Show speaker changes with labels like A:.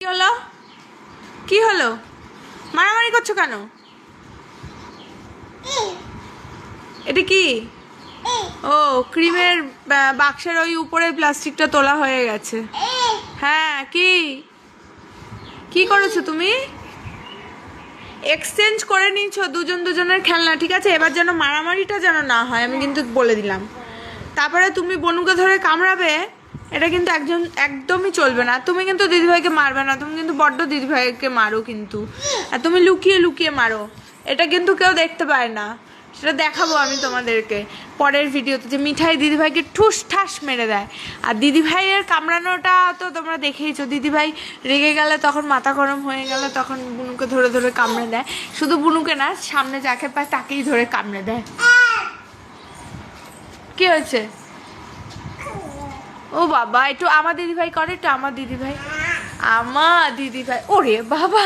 A: কি হলো? কি হলো? মারামারি করছো কেন? এটা কি? ও, ক্রিমের বাক্সের ওই উপরে প্লাস্টিকটা তোলা হয়ে গেছে। হ্যাঁ, কি কি করেছো তুমি? এক্সচেঞ্জ করে নিয়েছো দুজন দুজনের খেলনা, ঠিক আছে? এবার যেন মারামারিটা যেন না হয়, আমি কিন্তু বলে দিলাম। তারপরে তুমি বনুকে ধরে কামড়াবে, এটা কিন্তু একদমই চলবে না। তুমি কিন্তু দিদিভাইকে মারবে না, তুমি কিন্তু বড্ড দিদিভাইকে মারো কিন্তু। আর তুমি লুকিয়ে লুকিয়ে মারো, এটা কিন্তু কেউ দেখতে পায় না। সেটা দেখাবো আমি তোমাদেরকে পরের ভিডিওতে, যে মিঠাই দিদিভাইকে ঠুস ঠাস মেরে দেয়। আর দিদিভাইয়ের কামড়ানোটা তো তোমরা দেখেইছো, দিদিভাই রেগে গেলে, তখন মাথা গরম হয়ে গেলে, তখন বুনুকে ধরে ধরে কামড়ে দেয়। শুধু বুনুকে না, সামনে যাকে পায় তাকেই ধরে কামড়ে দেয়। কি হয়েছে? ও বাবা, একটু আমার দিদিভাই করে, একটু আমার দিদিভাই, আমার দিদিভাই, ওরে বাবা।